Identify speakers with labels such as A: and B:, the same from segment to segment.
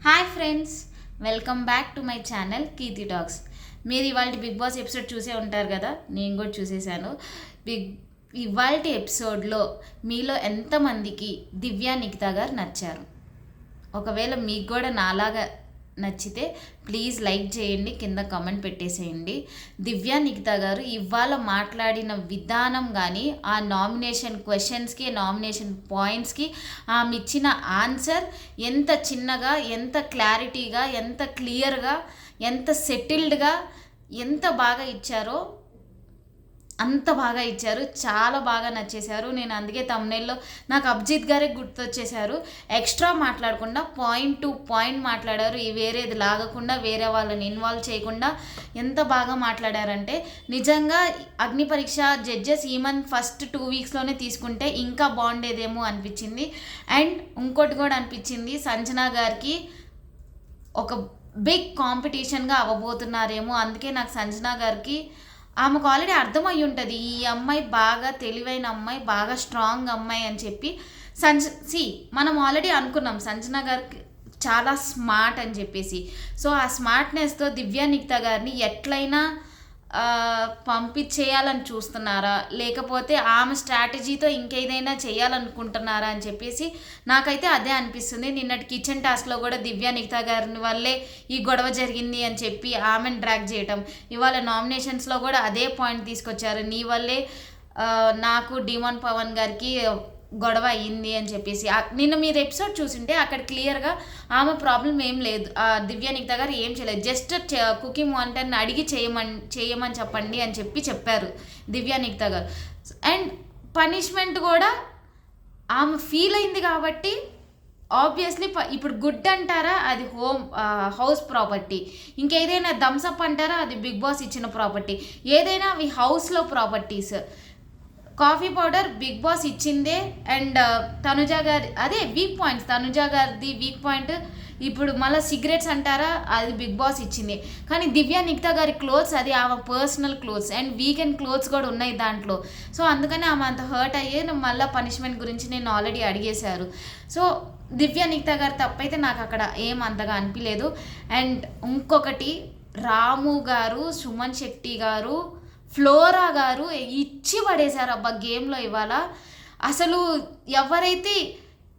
A: Hi friends, welcome back to my channel Keerthi talks. మీరు ఇవాళ big boss episode చూసే ఉంటారు కదా, నేను కూడా చూసేసాను. బిగ్ ఇవాళ ఎపిసోడ్లో మీలో ఎంతమందికి దివ్య నిఖితా గారు నచ్చారు? ఒకవేళ మీకు కూడా నాలాగా నచ్చితే ప్లీజ్ లైక్ చేయండి, కింద కామెంట్ పెట్టేసేయండి. దివ్య నిఖితా గారు ఇవాళ మాట్లాడిన విధానం కానీ, ఆ నామినేషన్ క్వశ్చన్స్కి, నామినేషన్ పాయింట్స్కి ఆమె ఇచ్చిన ఆన్సర్ ఎంత చిన్నగా, ఎంత క్లారిటీగా, ఎంత క్లియర్గా, ఎంత సెటిల్డ్గా, ఎంత బాగా ఇచ్చారో అంత బాగా ఇచ్చారు. చాలా బాగా నచ్చేశారు. నేను అందుకే తమ్నైల్లో నాకు అభిజిత్ గారే గుర్తొచ్చేశారు. ఎక్స్ట్రా మాట్లాడకుండా పాయింట్ టు పాయింట్ మాట్లాడారు. వేరేది లాగకుండా, వేరే వాళ్ళని ఇన్వాల్వ్ చేయకుండా ఎంత బాగా మాట్లాడారంటే, నిజంగా అగ్ని పరీక్ష జడ్జెస్ ఈ మంత్ ఫస్ట్ 2 వీక్స్లోనే తీసుకుంటే ఇంకా బాగుండేదేమో అనిపించింది. అండ్ ఇంకోటి కూడా అనిపించింది, సంజన గారికి ఒక బిగ్ కాంపిటీషన్గా అవ్వబోతున్నారేమో. అందుకే నాకు సంజన గారికి ఆమెకు ఆల్రెడీ అర్థమై ఉంటుంది, ఈ అమ్మాయి బాగా తెలివైన అమ్మాయి, బాగా స్ట్రాంగ్ అమ్మాయి అని చెప్పి. మనం ఆల్రెడీ అనుకున్నాం సంజన గారికి చాలా స్మార్ట్ అని చెప్పేసి. సో ఆ స్మార్ట్నెస్తో దివ్య నిఖితా గారిని ఎట్లయినా పంపించేయాలని చూస్తున్నారా, లేకపోతే ఆమె స్ట్రాటజీతో ఇంకేదైనా చేయాలనుకుంటున్నారా అని చెప్పేసి నాకైతే అదే అనిపిస్తుంది. నిన్నటి కిచెన్ టాస్క్లో కూడా దివ్య నిఖితా గారిని వల్లే ఈ గొడవ జరిగింది అని చెప్పి ఆమెను డ్రాగ్ చేయటం, ఇవాళ నామినేషన్స్లో కూడా అదే పాయింట్ తీసుకొచ్చారు, నీ వల్లే నాకు డిమాన్ పవన్ గారికి గొడవ అయ్యింది అని చెప్పేసి. నిన్న మీరు ఎపిసోడ్ చూసింటే అక్కడ క్లియర్గా ఆమె ప్రాబ్లం ఏం లేదు, దివ్య నిఖితా గారు ఏం చేయలేదు, జస్ట్ కుకింగ్ వాంటర్ని అడిగి చేయమని చెప్పండి అని చెప్పారు దివ్య నిఖితా గారు. అండ్ పనిష్మెంట్ కూడా ఆమె ఫీల్ అయింది కాబట్టి ఆబ్వియస్లీ ఇప్పుడు గుడ్ అంటారా, అది హౌస్ ప్రాపర్టీ, ఇంకేదైనా థమ్స్అప్ అంటారా, అది బిగ్ బాస్ ఇచ్చిన ప్రాపర్టీ, ఏదైనా అవి హౌస్లో properties. Coffee powder Bigg Boss ఇచ్చిందే. అండ్ తనుజ గారి అదే వీక్ పాయింట్స్, తనుజ గారిది వీక్ పాయింట్. ఇప్పుడు మళ్ళీ సిగరెట్స్ అంటారా, అది బిగ్ బాస్ ఇచ్చింది. కానీ దివ్య నిఖితా గారి క్లోత్స్, అది ఆమె personal clothes and weekend clothes కూడా ఉన్నాయి దాంట్లో. సో అందుకని ఆమె అంత హర్ట్ అయ్యే మళ్ళీ పనిష్మెంట్ గురించి నేను ఆల్రెడీ అడిగేశారు. సో దివ్య నిఖితా గారి తప్పైతే నాకు అక్కడ ఏం అంతగా అనిపించలేదు. అండ్ ఇంకొకటి, రాము గారు, సుమన్ శెట్టి గారు, ఫ్లోరా గారు ఇచ్చి పడేశారు అబ్బా గేమ్లో ఇవాళ. అసలు ఎవరైతే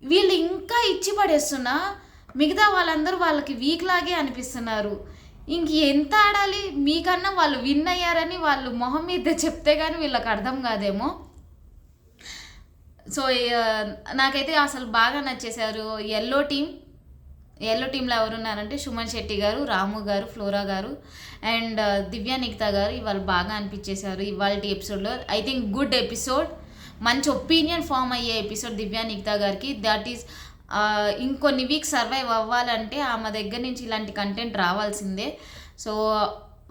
A: వీళ్ళు ఇంకా ఇచ్చి పడేస్తున్నా, మిగతా వాళ్ళందరూ వాళ్ళకి వీక్ లాగే అనిపిస్తున్నారు. ఇంక ఎంత ఆడాలి, మీకన్నా వాళ్ళు విన్ అయ్యారని వాళ్ళు మొహం మీద చెప్తే కానీ వీళ్ళకి అర్థం కాదేమో. సో నాకైతే అసలు బాగా నచ్చేశారు. ఎల్లో టీంలో ఎవరున్నారంటే సుమన్ శెట్టి గారు, రాము గారు, ఫ్లోరా గారు అండ్ దివ్య నిఖితా గారు ఇవాళ బాగా అనిపించేశారు ఇవాళ ఎపిసోడ్లో. ఐ థింక్ గుడ్ ఎపిసోడ్, మంచి ఒపీనియన్ ఫామ్ అయ్యే ఎపిసోడ్ దివ్య నిఖితా గారికి. దట్ ఈస్ ఇంకొన్ని వీక్స్ సర్వైవ్ అవ్వాలంటే ఆమె దగ్గర నుంచి ఇలాంటి కంటెంట్ రావాల్సిందే. సో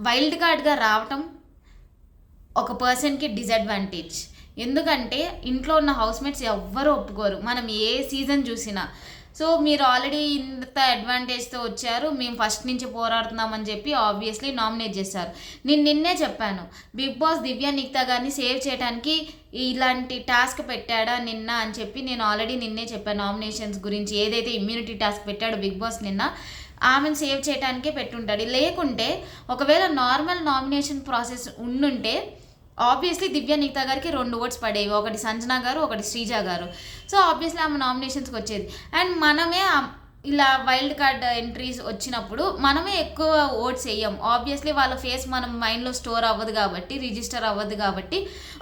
A: వైల్డ్ కార్డ్గా రావటం ఒక పర్సన్కి డిసడ్వాంటేజ్. ఎందుకంటే ఇంట్లో ఉన్న హౌస్మేట్స్ ఎవ్వరూ ఒప్పుకోరు, మనం ఏ సీజన్ చూసినా. సో మీరు ఆల్రెడీ ఇంత అడ్వాంటేజ్తో వచ్చారు, మేము ఫస్ట్ నుంచి పోరాడుతున్నామని చెప్పి ఆబ్వియస్లీ నామినేట్ చేశారు. నేను నిన్నే చెప్పాను, బిగ్ బాస్ దివ్య నిఖితా గారిని సేవ్ చేయడానికి ఇలాంటి టాస్క్ పెట్టాడా నిన్న అని చెప్పి. నేను ఆల్రెడీ నిన్నే చెప్పాను నామినేషన్స్ గురించి. ఏదైతే ఇమ్యూనిటీ టాస్క్ పెట్టాడో బిగ్ బాస్ నిన్న, ఆమెను సేవ్ చేయడానికే పెట్టుంటాడు. లేకుంటే ఒకవేళ నార్మల్ నామినేషన్ ప్రాసెస్ ఉండుంటే ఆబ్వియస్లీ దివ్య నిఖితా గారికి 2 ఓట్స్ పడేవి, ఒకటి సంజన గారు, ఒకటి శ్రీజ గారు. సో ఆబ్వియస్లీ ఆమె నామినేషన్స్కి వచ్చేది. అండ్ మనమే ఇలా వైల్డ్ కార్డ్ ఎంట్రీస్ వచ్చినప్పుడు మనమే ఎక్కువ ఓట్స్ వేయం. ఆబ్వియస్లీ వాళ్ళ ఫేస్ మనం మైండ్లో స్టోర్ అవ్వదు కాబట్టి, రిజిస్టర్ అవ్వదు కాబట్టి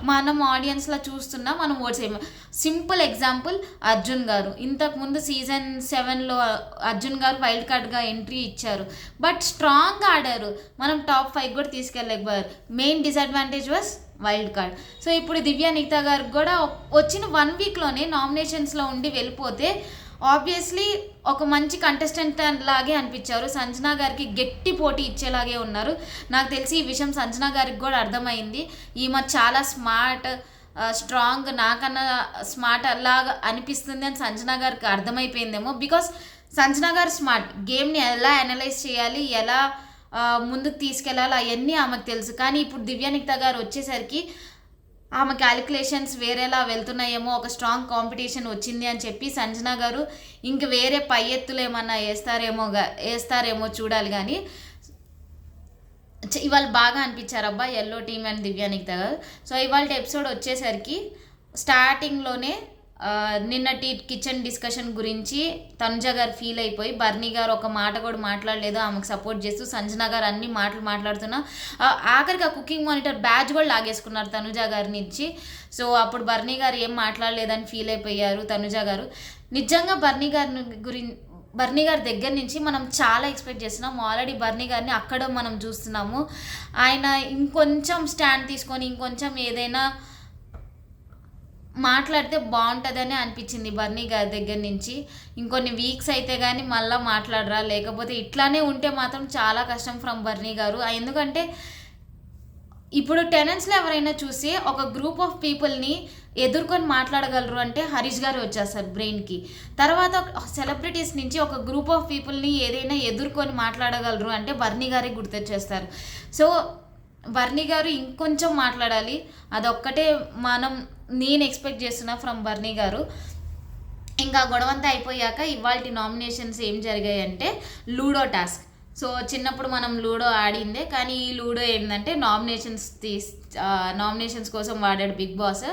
A: మనం ఆడియన్స్లో చూస్తున్నా మనం ఓట్స్ వేయం. సింపుల్ ఎగ్జాంపుల్ అర్జున్ గారు. ఇంతకుముందు సీజన్ 7లో అర్జున్ గారు వైల్డ్ కార్డ్గా ఎంట్రీ ఇచ్చారు, బట్ స్ట్రాంగ్గా ఆడారు, మనం టాప్ 5 కూడా తీసుకెళ్ళలేకపోయారు. Main disadvantage was wild card. So ఇప్పుడు దివ్య నిఖితా గారికి కూడా వచ్చిన 1 వీక్లోనే నామినేషన్స్లో ఉండి వెళ్ళిపోతే ఆబ్వియస్లీ ఒక మంచి కంటెస్టెంట్ లాగే అనిపించారు. సంజన గారికి గట్టి పోటీ ఇచ్చేలాగే ఉన్నారు. నాకు తెలిసి ఈ విషయం సంజన గారికి కూడా అర్థమైంది. ఈమె చాలా స్మార్ట్, స్ట్రాంగ్, నాకన్నా స్మార్ట్ అలాగా అనిపిస్తుంది అని సంజన గారికి అర్థమైపోయిందేమో. బికాస్ సంజన గారు స్మార్ట్, గేమ్ని ఎలా అనలైజ్ చేయాలి, ఎలా ముందుకు తీసుకెళ్ళాలి అవన్నీ ఆమెకు తెలుసు. కానీ ఇప్పుడు దివ్య నిఖితా గారు వచ్చేసరికి ఆమె క్యాలిక్యులేషన్స్ వేరేలా వెళ్తున్నాయేమో, ఒక స్ట్రాంగ్ కాంపిటీషన్ వచ్చింది అని చెప్పి సంజన గారు ఇంక వేరే పై ఎత్తులు ఏమన్నా వేస్తారేమో చూడాలి. కానీ ఇవాళ బాగా అనిపించారు అబ్బా ఎల్లో టీమ్ అండ్ దివ్య నిఖిత గారు. సో ఇవాళ ఎపిసోడ్ వచ్చేసరికి స్టార్టింగ్లోనే నిన్నటి కిచెన్ డిస్కషన్ గురించి తనుజ గారు ఫీల్ అయిపోయి బర్నీ గారు ఒక మాట కూడా మాట్లాడలేదు ఆమెకు సపోర్ట్ చేస్తూ, సంజన గారు అన్ని మాటలు మాట్లాడుతున్నా ఆఖరికి ఆ కుకింగ్ మానిటర్ బ్యాచ్ కూడా లాగేసుకున్నారు తనుజ గారి నుంచి. సో అప్పుడు బర్నీ గారు ఏం మాట్లాడలేదని ఫీల్ అయిపోయారు తనుజ గారు. నిజంగా బర్నీ గారి దగ్గర నుంచి మనం చాలా ఎక్స్పెక్ట్ చేస్తున్నాం. ఆల్రెడీ బర్నీ గారిని అక్కడ మనం చూస్తున్నాము. ఆయన ఇంకొంచెం స్టాండ్ తీసుకొని ఇంకొంచెం ఏదైనా మాట్లాడితే బాగుంటుందని అనిపించింది బర్నీ గారి దగ్గర నుంచి. ఇంకొన్ని వీక్స్ అయితే కానీ మళ్ళీ మాట్లాడరా, లేకపోతే ఇట్లానే ఉంటే మాత్రం చాలా కష్టం ఫ్రమ్ బర్నీ గారు. ఎందుకంటే ఇప్పుడు టెనెంట్స్లో ఎవరైనా చూసి ఒక గ్రూప్ ఆఫ్ పీపుల్ని ఎదుర్కొని మాట్లాడగలరు అంటే హరీష్ గారు వచ్చేస్తారు బ్రెయిన్కి. తర్వాత సెలబ్రిటీస్ నుంచి ఒక గ్రూప్ ఆఫ్ పీపుల్ని ఏదైనా ఎదుర్కొని మాట్లాడగలరు అంటే బర్నీ గారే గుర్తొచ్చేస్తారు. సో బర్నీ గారు ఇంకొంచెం మాట్లాడాలి, అదొక్కటే నేను ఎక్స్పెక్ట్ చేస్తున్నా ఫ్రమ్ బర్నీ గారు. ఇంకా గొడవంతా అయిపోయాక ఇవాళ నామినేషన్స్ ఏం జరిగాయంటే లూడో టాస్క్. సో చిన్నప్పుడు మనం లూడో ఆడిందే, కానీ ఈ లూడో ఏంటంటే నామినేషన్స్ కోసం వాడాడు బిగ్ బాస్.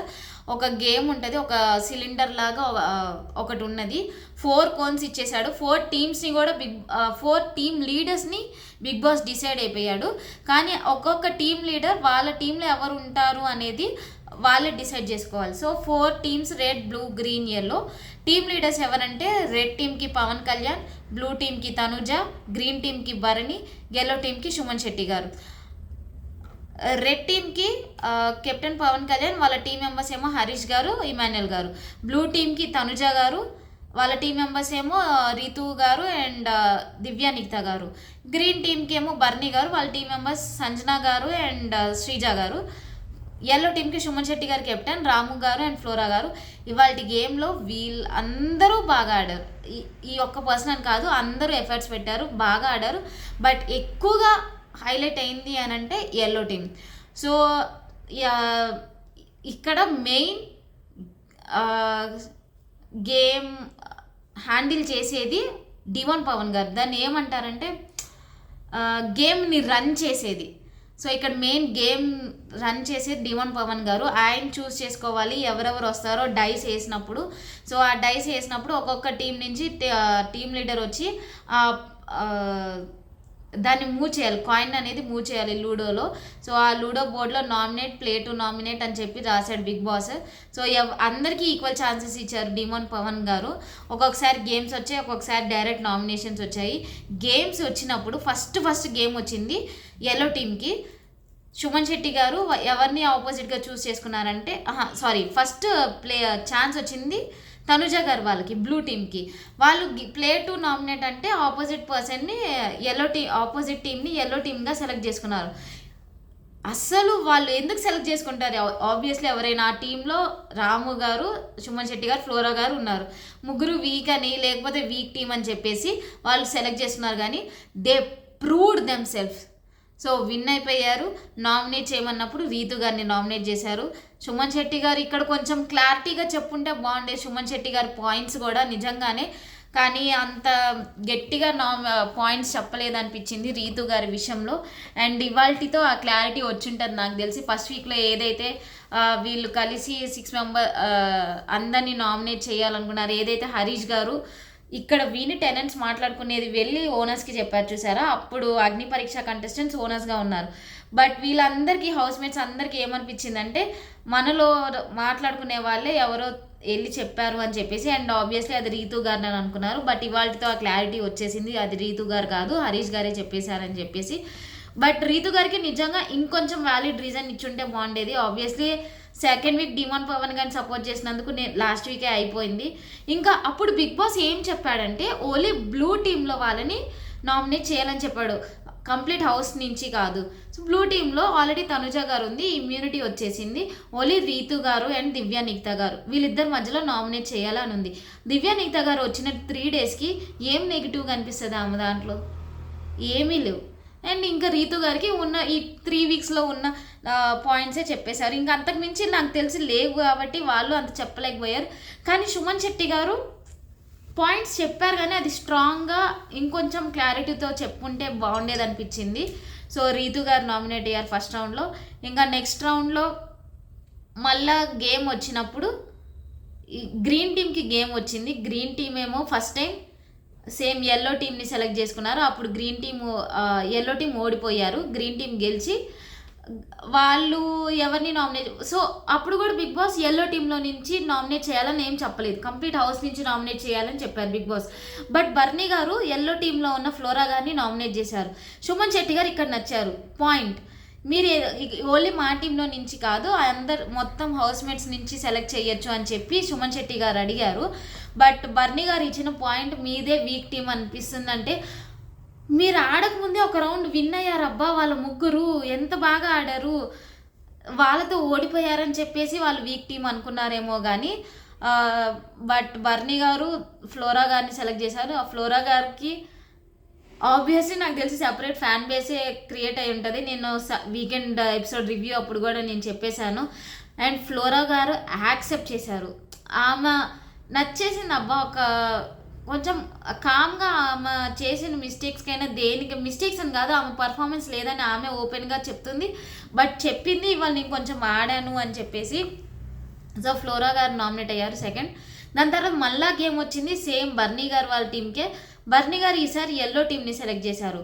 A: ఒక గేమ్ ఉంటుంది, ఒక సిలిండర్ లాగా ఒకటి ఉన్నది, 4 కోన్స్ ఇచ్చేసాడు. 4 టీమ్స్ని కూడా 4 టీమ్ లీడర్స్ని బిగ్ బాస్ డిసైడ్ అయిపోయాడు. కానీ ఒక్కొక్క టీమ్ లీడర్ వాళ్ళ టీంలో ఎవరు ఉంటారు అనేది వాళ్ళే డిసైడ్ చేసుకోవాలి. So 4 teams, red, blue, green, yellow. Team leaders ఎవరంటే రెడ్ టీమ్కి పవన్ కళ్యాణ్, బ్లూ టీమ్కి తనుజ, గ్రీన్ టీమ్కి భరణి, ఎల్లో టీమ్కి సుమన్ శెట్టి గారు. రెడ్ టీమ్కి కెప్టెన్ పవన్ కళ్యాణ్, వాళ్ళ టీం మెంబర్స్ ఏమో హరీష్ గారు, ఇమాన్యుల్ గారు. బ్లూ టీమ్కి తనుజ గారు, వాళ్ళ టీం మెంబర్స్ ఏమో రీతు గారు అండ్ దివ్య నిఖిత గారు. గ్రీన్ టీమ్కి ఏమో బర్నీ గారు, వాళ్ళ టీం మెంబర్స్ సంజన గారు అండ్ శ్రీజ గారు. ఎల్లో టీమ్కి సుమన్ శెట్టి గారు కెప్టెన్, రాము గారు అండ్ ఫ్లోరా గారు. ఇవాళ గేమ్లో వీళ్ళందరూ బాగా ఆడారు. ఈ ఒక్క పర్సన్ అని కాదు, అందరూ ఎఫర్ట్స్ పెట్టారు, బాగా ఆడారు. బట్ ఎక్కువగా హైలైట్ అయింది అని అంటే ఎల్లో టీమ్. సో ఇక్కడ మెయిన్ గేమ్ హ్యాండిల్ చేసేది డివోన్ పవన్ గారు. దాన్ని ఏమంటారంటే గేమ్ని రన్ చేసేది. సో ఇక్కడ మెయిన్ గేమ్ రన్ చేసేది డివోన్ పవన్ గారు. ఆయన చూస్ చేసుకోవాలి ఎవరెవరు వస్తారో డైస్ వేసినప్పుడు. సో ఆ డైస్ వేసినప్పుడు ఒక్కొక్క టీం నుంచి టీం లీడర్ వచ్చి దాన్ని మూవ్ చేయాలి, కాయిన్ అనేది మూవ్ చేయాలి లూడోలో. సో ఆ లూడో బోర్డులో నామినేట్, ప్లే టు నామినేట్ అని చెప్పి రాశాడు బిగ్ బాస్. సో అందరికీ ఈక్వల్ ఛాన్సెస్ ఇచ్చారు డివోన్ పవన్ గారు. ఒక్కొక్కసారి గేమ్స్ వచ్చాయి, ఒక్కొక్కసారి డైరెక్ట్ నామినేషన్స్ వచ్చాయి. గేమ్స్ వచ్చినప్పుడు ఫస్ట్ గేమ్ వచ్చింది ఎల్లో టీమ్కి. సుమన్ శెట్టి గారు ఎవరిని ఆపోజిట్గా చూస్ చేసుకున్నారంటే ఫస్ట్ ఛాన్స్ వచ్చింది తనుజ గారు వాళ్ళకి, బ్లూ టీమ్కి. వాళ్ళు ప్లే టు నామినేట్ అంటే ఆపోజిట్ పర్సన్ని ఆపోజిట్ టీమ్ని ఎల్లో టీమ్గా సెలెక్ట్ చేసుకున్నారు. అస్సలు వాళ్ళు ఎందుకు సెలెక్ట్ చేసుకుంటారు? ఆబ్వియస్లీ ఎవరైనా ఆ టీంలో రాము గారు, సుమన్ శెట్టి గారు, ఫ్లోరా గారు ఉన్నారు. ముగ్గురు వీక్ అని, లేకపోతే వీక్ టీం అని చెప్పేసి వాళ్ళు సెలెక్ట్ చేస్తున్నారు. కానీ they proved them self. So win అయిపోయారు. నామినేట్ చేయమన్నప్పుడు రీతు గారిని నామినేట్ చేశారు. సుమన్ శెట్టి గారు ఇక్కడ కొంచెం క్లారిటీగా చెప్పుంటే బాగుండేది. సుమన్ శెట్టి గారి పాయింట్స్ కూడా నిజంగానే, కానీ అంత గట్టిగా పాయింట్స్ చెప్పలేదనిపించింది రీతు గారి విషయంలో. అండ్ ఇవాల్టితో ఆ క్లారిటీ వచ్చింటుంది నాకు తెలిసి. ఫస్ట్ వీక్లో ఏదైతే వీళ్ళు కలిసి 6 మెంబర్ అందరినీ నామినేట్ చేయాలనుకున్నారు, ఏదైతే హరీష్ గారు ఇక్కడ విని టెనెంట్స్ మాట్లాడుకునేది వెళ్ళి ఓనర్స్కి చెప్పారు చూసారా, అప్పుడు అగ్ని పరీక్ష కంటెస్టెంట్స్ ఓనర్స్గా ఉన్నారు. బట్ వీళ్ళందరికీ హౌస్మేట్స్ అందరికీ ఏమనిపించిందంటే మనలో మాట్లాడుకునే వాళ్ళే ఎవరో వెళ్ళి చెప్పారు అని చెప్పేసి. అండ్ ఆబ్వియస్లీ అది రీతు గారు అని అనుకున్నారు. బట్ ఇవాళతో ఆ క్లారిటీ వచ్చేసింది, అది రీతు గారు కాదు, హరీష్ గారే చెప్పేశారని చెప్పేసి. బట్ రీతు గారికి నిజంగా ఇంకొంచెం వ్యాలిడ్ రీజన్ ఇచ్చుంటే బాగుండేది. ఆబ్వియస్లీ సెకండ్ వీక్ డివోన్ పవన్ గారిని సపోర్ట్ చేసినందుకు లాస్ట్ వీకే అయిపోయింది. ఇంకా అప్పుడు బిగ్ బాస్ ఏం చెప్పాడంటే ఓన్లీ బ్లూ టీంలో వాళ్ళని నామినేట్ చేయాలని చెప్పాడు, కంప్లీట్ హౌస్ నుంచి కాదు. సో బ్లూ టీంలో ఆల్రెడీ తనుజ గారు ఉంది, ఇమ్యూనిటీ వచ్చేసింది. ఓన్లీ రీతు గారు అండ్ దివ్య నిఖిత గారు వీళ్ళిద్దరి మధ్యలో నామినేట్ చేయాలని ఉంది. దివ్య నిఖిత గారు వచ్చిన 3 డేస్కి ఏం నెగిటివ్ కనిపిస్తుంది ఆమె దాంట్లో? ఏమీ లేవు. అండ్ ఇంకా రీతు గారికి ఉన్న ఈ 3 వీక్స్లో ఉన్న పాయింట్సే చెప్పేశారు. ఇంకా అంతకుమించి నాకు తెలిసి లేవు కాబట్టి వాళ్ళు అంత చెప్పలేకపోయారు. కానీ సుమన్ శెట్టి గారు పాయింట్స్ చెప్పారు కానీ అది స్ట్రాంగ్గా ఇంకొంచెం క్లారిటీతో చెప్పుంటే బాగుండేది అనిపించింది. సో రీతు గారు నామినేట్ అయ్యారు ఫస్ట్ రౌండ్లో. ఇంకా నెక్స్ట్ రౌండ్లో మళ్ళా గేమ్ వచ్చినప్పుడు గ్రీన్ టీమ్కి గేమ్ వచ్చింది. గ్రీన్ టీమ్ ఏమో ఫస్ట్ టైం సేమ్ ఎల్లో టీమ్ని సెలెక్ట్ చేసుకున్నారు. అప్పుడు గ్రీన్ టీమ్ ఎల్లో టీం ఓడిపోయారు. గ్రీన్ టీం గెలిచి వాళ్ళు ఎవరిని నామినేట్, సో అప్పుడు కూడా బిగ్ బాస్ ఎల్లో టీంలో నుంచి నామినేట్ చేయాలని ఏం చెప్పలేదు, కంప్లీట్ హౌస్ నుంచి నామినేట్ చేయాలని చెప్పారు బిగ్ బాస్. బట్ బర్నీ గారు ఎల్లో టీంలో ఉన్న ఫ్లోరా గారిని నామినేట్ చేశారు. సుమన్ శెట్టి గారు ఇక్కడ నచ్చారు. పాయింట్, మీరు ఓన్లీ మా టీంలో నుంచి కాదు అందరు మొత్తం హౌస్ మేట్స్ నుంచి సెలెక్ట్ చేయొచ్చు అని చెప్పి సుమన్ శెట్టి గారు అడిగారు. బట్ బర్నీ గారు ఇచ్చిన పాయింట్ మీదే వీక్ టీం అనిపిస్తుందంటే, మీరు ఆడకముందే ఒక రౌండ్ విన్ అయ్యారు, అబ్బా వాళ్ళ ముగ్గురు ఎంత బాగా ఆడారు, వాళ్ళతో ఓడిపోయారని చెప్పేసి వాళ్ళు వీక్ టీం అనుకున్నారేమో కానీ బట్ బర్నీ గారు ఫ్లోరా గారిని సెలెక్ట్ చేశారు. ఆ ఫ్లోరా గారికి ఆబ్వియస్లీ నాకు తెలిసి సెపరేట్ ఫ్యాన్ బేసే క్రియేట్ అయి ఉంటుంది. నేను వీకెండ్ ఎపిసోడ్ రివ్యూ అప్పుడు కూడా నేను చెప్పేశాను. అండ్ ఫ్లోరా గారు యాక్సెప్ట్ చేశారు, ఆమె నచ్చేసింది. అబ్బా ఒక కొంచెం కామ్గా ఆమె చేసిన మిస్టేక్స్కైనా దేనికి మిస్టేక్స్ అని కాదు, ఆమె పర్ఫార్మెన్స్ లేదని ఆమె ఓపెన్గా చెప్తుంది. బట్ చెప్పింది ఇవాళ నేను కొంచెం ఆడాను అని చెప్పేసి. సో ఫ్లోరా గారు నామినేట్ అయ్యారు సెకండ్. దాని తర్వాత మళ్ళా గేమ్ వచ్చింది సేమ్ బర్నీ గారు వాళ్ళ టీంకే. బర్నీ గారు ఈసారి ఎల్లో టీంని సెలెక్ట్ చేశారు.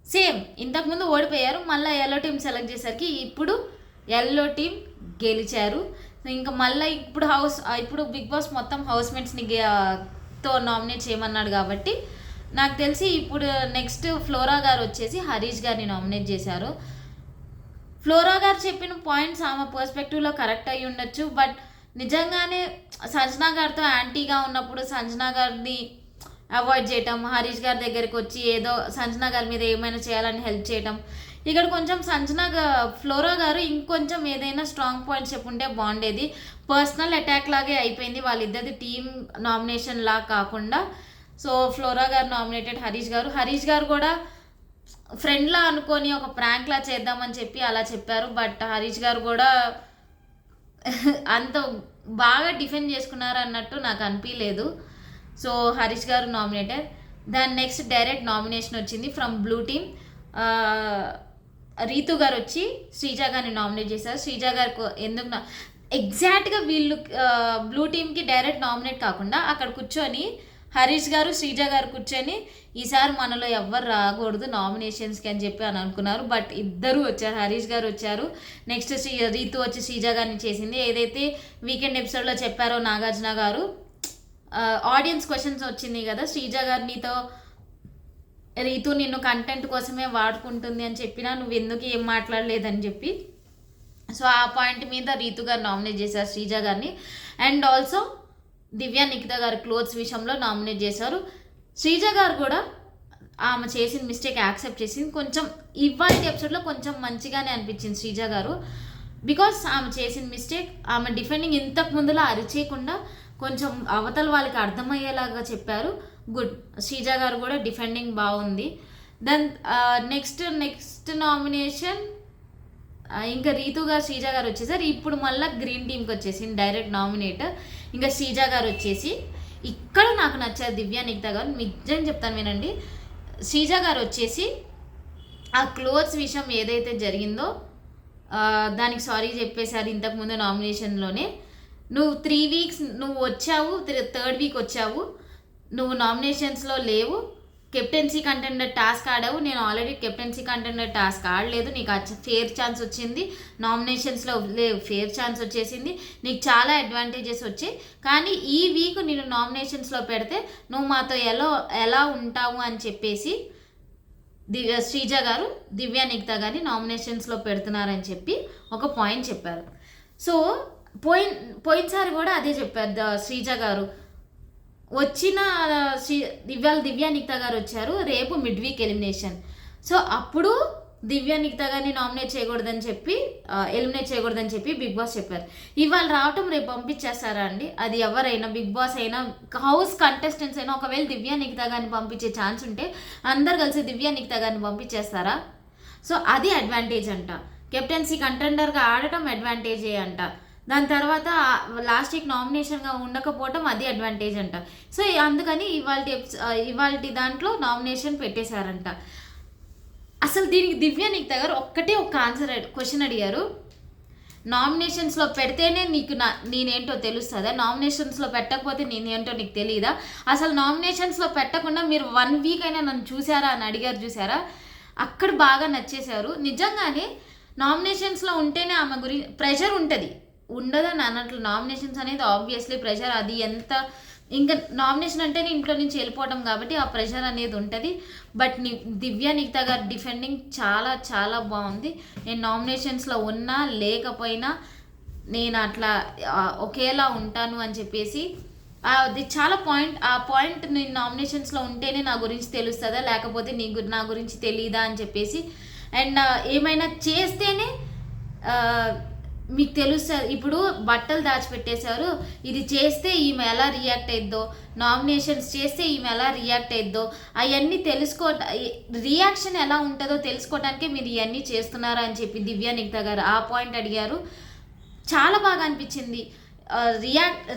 A: సేమ్ ఇంతకుముందు ఓడిపోయారు, మళ్ళీ ఎల్లో టీం సెలెక్ట్ చేసరికి ఇప్పుడు ఎల్లో టీం గెలిచారు. ఇంకా మళ్ళీ ఇప్పుడు బిగ్ బాస్ మొత్తం హౌస్ మేట్స్ని తో నామినేట్ చేయమన్నాడు కాబట్టి నాకు తెలిసి ఇప్పుడు నెక్స్ట్ ఫ్లోరా గారు వచ్చేసి హరీష్ గారిని నామినేట్ చేశారు. ఫ్లోరా గారు చెప్పిన పాయింట్స్ ఆమె పర్స్పెక్టివ్లో కరెక్ట్ అయ్యి ఉండొచ్చు. బట్ నిజంగానే సంజనా గారితో యాంటీగా ఉన్నప్పుడు సంజనా గారిని అవాయిడ్ చేయటం, హరీష్ గారి దగ్గరికి వచ్చి ఏదో సంజనా గారి మీద ఏమైనా చేయాలని హెల్ప్ చేయటం, ఇక్కడ కొంచెం ఫ్లోరా గారు ఇంకొంచెం ఏదైనా స్ట్రాంగ్ పాయింట్స్ చెప్పుంటే బాగుండేది. పర్సనల్ అటాక్ లాగే అయిపోయింది, వాళ్ళిద్దరిది టీమ్ నామినేషన్ లా కాకుండా. సో ఫ్లోరా గారు నామినేటెడ్, హరీష్ గారు కూడా ఫ్రెండ్లా అనుకొని ఒక ప్రాంక్లా చేద్దామని చెప్పి అలా చెప్పారు. బట్ హరీష్ గారు కూడా అంత బాగా డిఫెండ్ చేసుకున్నారు అన్నట్టు నాకు అనిపించలేదు. సో హరీష్ గారు నామినేటెడ్. దాని నెక్స్ట్ డైరెక్ట్ నామినేషన్ వచ్చింది ఫ్రమ్ బ్లూ టీమ్. రీతు గారు వచ్చి శ్రీజ గారిని నామినేట్ చేశారు. శ్రీజ గారికి ఎందుకు ఎగ్జాక్ట్గా వీళ్ళు బ్లూ టీమ్కి డైరెక్ట్ నామినేట్ కాకుండా అక్కడ కూర్చొని హరీష్ గారు శ్రీజ గారు కూర్చొని ఈసారి మనలో ఎవ్వరు రాకూడదు నామినేషన్స్కి అని చెప్పి అనుకున్నారు. బట్ ఇద్దరు వచ్చారు, హరీష్ గారు వచ్చారు, నెక్స్ట్ రీతు వచ్చి శ్రీజ గారిని చేసింది. ఏదైతే వీకెండ్ ఎపిసోడ్లో చెప్పారో నాగార్జున గారు, ఆడియన్స్ క్వశ్చన్స్ వచ్చింది కదా, శ్రీజ గారు నీతో రీతు నిన్ను కంటెంట్ కోసమే వాడుకుంటుంది అని చెప్పినా నువ్వు ఎందుకు ఏం మాట్లాడలేదని చెప్పి. సో ఆ పాయింట్ మీద రీతు గారు నామినేట్ చేశారు శ్రీజ గారిని. అండ్ ఆల్సో దివ్య నిఖిత గారు క్లోత్స్ విషయంలో నామినేట్ చేశారు. శ్రీజ గారు కూడా ఆమె చేసిన మిస్టేక్ యాక్సెప్ట్ చేసింది. కొంచెం ఇవాళ ఎపిసోడ్లో కొంచెం మంచిగానే అనిపించింది శ్రీజ గారు, బికాస్ ఆమె చేసిన మిస్టేక్, ఆమె డిఫెండింగ్ ఇంతకు ముందులా అరిచేయకుండా కొంచెం అవతల వాళ్ళకి అర్థమయ్యేలాగా చెప్పారు. గుడ్, శ్రీజ గారు కూడా డిఫెండింగ్ బాగుంది. దెన్ నెక్స్ట్ నామినేషన్ ఇంకా రీతు గారు శ్రీజ గారు వచ్చేసారు. ఇప్పుడు మళ్ళీ గ్రీన్ టీమ్కి వచ్చేసింది డైరెక్ట్ నామినేటర్. ఇంకా శ్రీజ గారు వచ్చేసి ఇక్కడ నాకు నచ్చారు దివ్య నిఖిత గారు, నిజం చెప్తాను వినండి. శ్రీజ గారు వచ్చేసి ఆ క్లోత్స్ విషయం ఏదైతే జరిగిందో దానికి సారీ చెప్పేశారు ఇంతకుముందు నామినేషన్లోనే. నువ్వు 3 వీక్స్ నువ్వు వచ్చావు, 3rd వీక్ వచ్చావు, నువ్వు నామినేషన్స్లో లేవు, కెప్టెన్సీ కంటెండర్ టాస్క్ ఆడావు. నేను ఆల్రెడీ కెప్టెన్సీ కంటెండర్ టాస్క్ ఆడలేదు, నీకు ఫేర్ ఛాన్స్ వచ్చింది, నామినేషన్స్లో లేవు, ఫేర్ ఛాన్స్ వచ్చేసింది, నీకు చాలా అడ్వాంటేజెస్ వచ్చాయి. కానీ ఈ వీక్ నేను నామినేషన్స్లో పెడితే నువ్వు మాతో ఎలా ఉంటావు అని చెప్పేసి శ్రీజ గారు దివ్య నిఖిత గారిని నామినేషన్స్లో పెడుతున్నారని చెప్పి ఒక పాయింట్ చెప్పారు. సో పోయినసారి కూడా అదే చెప్పారు శ్రీజ గారు. వచ్చిన దివ్య నిఖిత గారు వచ్చారు, రేపు మిడ్ వీక్ ఎలిమినేషన్. సో అప్పుడు దివ్య నిఖిత గారిని నామినేట్ చేయకూడదని చెప్పి ఎలిమినేట్ చేయకూడదని చెప్పి బిగ్ బాస్ చెప్పారు. ఇవాళ రావటం రేపు పంపించేస్తారా అండి? అది ఎవరైనా బిగ్ బాస్ అయినా హౌస్ కంటెస్టెంట్స్ అయినా ఒకవేళ దివ్య నిఖిత గారిని పంపించే ఛాన్స్ ఉంటే అందరు కలిసి దివ్య నిఖిత గారిని పంపించేస్తారా? సో అది అడ్వాంటేజ్ అంట. కెప్టెన్సీ కంటెండర్గా ఆడటం అడ్వాంటేజే అంట. దాని తర్వాత లాస్ట్ వీక్ నామినేషన్గా ఉండకపోవటం అది అడ్వాంటేజ్ అంట. సో అందుకని ఇవాళ దాంట్లో నామినేషన్ పెట్టేశారంట. అసలు దీనికి దివ్య నిఖిత గారు ఒక్కటే ఒక ఆన్సర్ క్వశ్చన్ అడిగారు, నామినేషన్స్లో పెడితేనే నీకు నేనేంటో తెలుస్తుందా, నామినేషన్స్లో పెట్టకపోతే నేనేంటో నీకు తెలియదా, అసలు నామినేషన్స్లో పెట్టకుండా మీరు 1 వీక్ అయినా నన్ను చూసారా అని అడిగారు. చూసారా, అక్కడ బాగా నచ్చేశారు. నిజంగానే నామినేషన్స్లో ఉంటేనే ఆమె గురించి ప్రెషర్ ఉంటుంది, ఉండదని అన్నట్లు. నామినేషన్స్ అనేది ఆబ్వియస్లీ ప్రెషర్, అది ఎంత ఇంకా నామినేషన్ అంటేనే ఇంట్లో నుంచి వెళ్ళిపోవడం కాబట్టి ఆ ప్రెషర్ అనేది ఉంటుంది. బట్ దివ్య నిఖిత గారి డిఫెండింగ్ చాలా చాలా బాగుంది. నేను నామినేషన్స్లో ఉన్నా లేకపోయినా నేను అట్లా ఒకేలా ఉంటాను అని చెప్పేసి అది చాలా ఆ పాయింట్ నేను నామినేషన్స్లో ఉంటేనే నా గురించి తెలుస్తుందా, లేకపోతే నా గురించి తెలియదా అని చెప్పేసి. అండ్ ఏమైనా చేస్తేనే మీకు తెలుస్తుంది. ఇప్పుడు బట్టలు దాచిపెట్టేశారు, ఇది చేస్తే ఈమె ఎలా రియాక్ట్ అయిద్దో, నామినేషన్స్ చేస్తే ఈమె ఎలా రియాక్ట్ అయిద్దో అవన్నీ రియాక్షన్ ఎలా ఉంటుందో తెలుసుకోవడానికే మీరు ఇవన్నీ చేస్తున్నారా అని చెప్పి దివ్య నిఖిత గారు ఆ పాయింట్ అడిగారు. చాలా బాగా అనిపించింది.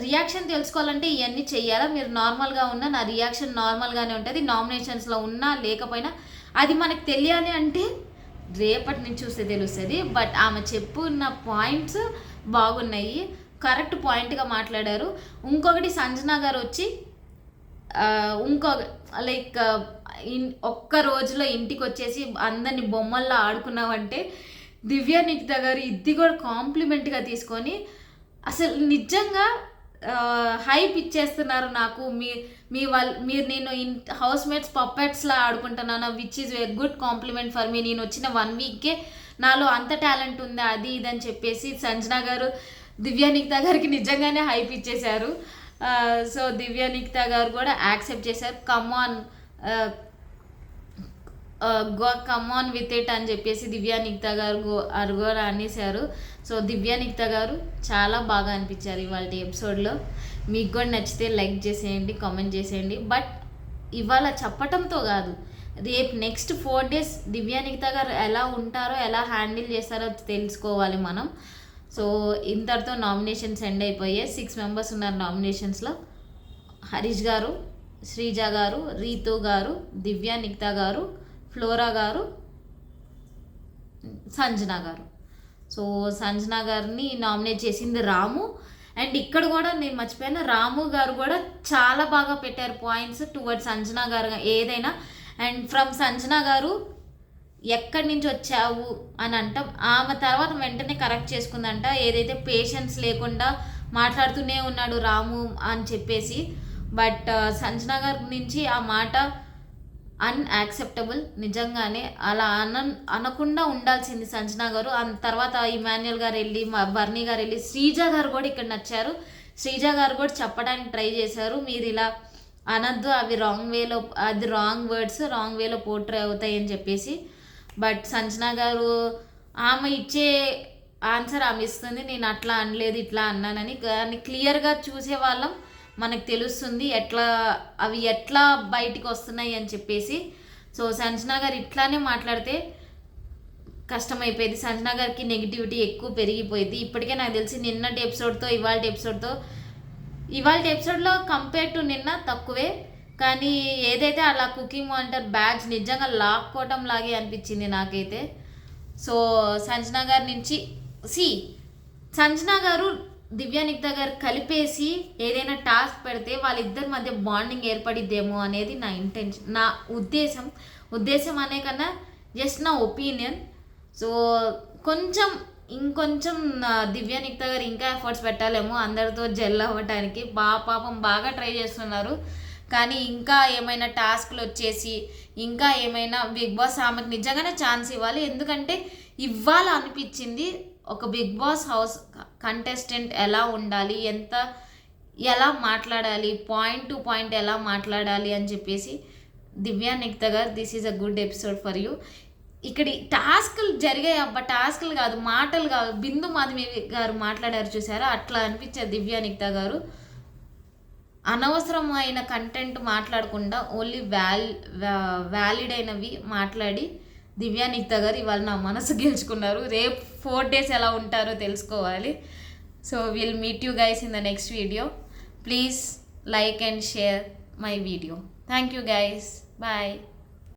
A: రియాక్షన్ తెలుసుకోవాలంటే ఇవన్నీ చెయ్యాలా, మీరు నార్మల్గా ఉన్నా నా రియాక్షన్ నార్మల్గానే ఉంటుంది, నామినేషన్స్లో ఉన్నా లేకపోయినా అది మనకు తెలియాలి అంటే రేపటి నుంచి చూస్తే తెలుస్తుంది. బట్ ఆమె చెప్పున్న పాయింట్స్ బాగున్నాయి, కరెక్ట్ పాయింట్గా మాట్లాడారు. ఇంకొకటి సంజన గారు వచ్చి లైక్ ఒక్క రోజులో ఇంటికి వచ్చేసి అందరిని బొమ్మల్లో ఆడుకున్నామంటే దివ్య నిఖిత గారు ఇది కూడా కాంప్లిమెంట్గా తీసుకొని అసలు నిజంగా హైప్ ఇచ్చేస్తున్నారు నాకు. మీరు నేను హౌస్ మేట్స్ పప్పెట్స్లా ఆడుకుంటున్నాను, which is a good compliment for me. నేను వచ్చిన 1 వీక్కే నాలో అంత టాలెంట్ ఉందా అది ఇది అని చెప్పేసి సంజన గారు దివ్య నిఖిత గారికి నిజంగానే హైప్ ఇచ్చేశారు. సో దివ్య నిఖిత గారు కూడా యాక్సెప్ట్ చేశారు. కమాన్ విత్ ఇట్ అని చెప్పేసి దివ్య నిఖిత గారు కూడా అనేసారు. సో దివ్య నిఖిత గారు చాలా బాగా అనిపించారు ఇవాళ ఎపిసోడ్లో. మీకు కూడా నచ్చితే లైక్ చేసేయండి, కామెంట్ చేసేయండి. బట్ ఇవాళ చెప్పటంతో కాదు, రేపు నెక్స్ట్ 4 days దివ్య నిఖిత గారు ఎలా ఉంటారో ఎలా హ్యాండిల్ చేస్తారో తెలుసుకోవాలి మనం. సో ఇంతటితో నామినేషన్స్ ఎండ్ అయిపోయాయి. 6 members ఉన్నారు నామినేషన్స్లో. హరీష్ గారు, శ్రీజ గారు, రీతు గారు, దివ్య నిఖిత గారు, ఫ్లోరా గారు, సంజన గారు. సో సంజన గారిని నామినేట్ చేసింది రాము. అండ్ ఇక్కడ కూడా నేను మర్చిపోయాను, రాము గారు కూడా చాలా బాగా పెట్టారు పాయింట్స్ టువర్డ్స్ సంజన గారు ఏదైనా. అండ్ ఫ్రమ్ సంజన గారు ఎక్కడి నుంచి వచ్చావు అని అంటాం, ఆమె తర్వాత వెంటనే కరెక్ట్ చేసుకుందంట. ఏదైతే పేషెన్స్ లేకుండా మాట్లాడుతూనే ఉన్నాడు రాము అని చెప్పేసి. బట్ సంజన గారి నుంచి ఆ మాట అన్యాక్సెప్టబుల్. నిజంగానే అలా అనకుండా ఉండాల్సింది సంజన గారు. తర్వాత ఇమాన్యుయల్ గారు వెళ్ళి, బర్నీ గారు వెళ్ళి, శ్రీజ గారు కూడా ఇక్కడ నచ్చారు. శ్రీజ గారు కూడా చెప్పడానికి ట్రై చేశారు, మీరు ఇలా అనద్దు, అవి రాంగ్ వర్డ్స్ రాంగ్ వేలో పోర్ట్రే అవుతాయి అని చెప్పేసి. బట్ సంజన గారు ఆమె ఇచ్చే ఆన్సర్ ఆమె ఇస్తుంది, నేను అట్లా అనలేదు ఇట్లా అన్నానని. కానీ క్లియర్గా చూసే వాళ్ళం మనకు తెలుస్తుంది అవి ఎట్లా బయటికి వస్తున్నాయి అని చెప్పేసి. సో సంజన గారు ఇట్లానే మాట్లాడితే కష్టమైపోయింది. సంజన గారికి నెగిటివిటీ ఎక్కువ పెరిగిపోయింది. ఇప్పటికే నాకు తెలిసి నిన్నటి ఎపిసోడ్తో ఇవాళ ఎపిసోడ్లో కంపేర్ టు నిన్న తక్కువే. కానీ ఏదైతే అలా కుకింగ్ మానిటర్ బ్యాగ్స్ నిజంగా లాక్కోవటం లాగే అనిపించింది నాకైతే. సో సంజన గారి నుంచి సంజన గారు దివ్య నిఖిత గారు కలిపేసి ఏదైనా టాస్క్ పెడితే వాళ్ళిద్దరి మధ్య బాండింగ్ ఏర్పడిద్దేమో అనేది నా ఇంటెన్షన్, నా ఉద్దేశం అనే కన్నా జస్ట్ నా ఒపీనియన్. సో ఇంకొంచెం దివ్య నిఖిత గారు ఇంకా ఎఫర్ట్స్ పెట్టాలేమో అందరితో జెల్ అవ్వటానికి. పాపం బాగా ట్రై చేస్తున్నారు. కానీ ఇంకా ఏమైనా టాస్క్లు వచ్చేసి ఇంకా ఏమైనా బిగ్ బాస్ ఆమెకు నిజంగానే ఛాన్స్ ఇవ్వాలి. ఎందుకంటే అనిపించింది ఒక బిగ్ బాస్ హౌస్ కంటెస్టెంట్ ఎలా ఉండాలి, ఎలా మాట్లాడాలి, పాయింట్ టు పాయింట్ ఎలా మాట్లాడాలి అని చెప్పేసి. దివ్య నిఖిత గారు, this is a good episode for you. ఇక్కడి టాస్క్లు జరిగాయి అబ్బా, టాస్క్లు కాదు, మాటలు కాదు. బిందు మాధవి గారు మాట్లాడారు చూసారా, అట్లా అనిపించారు దివ్య నిక్తా గారు. అనవసరమైన కంటెంట్ మాట్లాడకుండా ఓన్లీ వ్యాలిడ్ అయినవి మాట్లాడి దివ్య నిక్తా గారు ఇవాళ నా మనసు గెలుచుకున్నారు. రేపు 4 days ఎలా ఉంటారో తెలుసుకోవాలి. So will meet you guys in the next video. Please like and share my video. Thank you guys. Bye.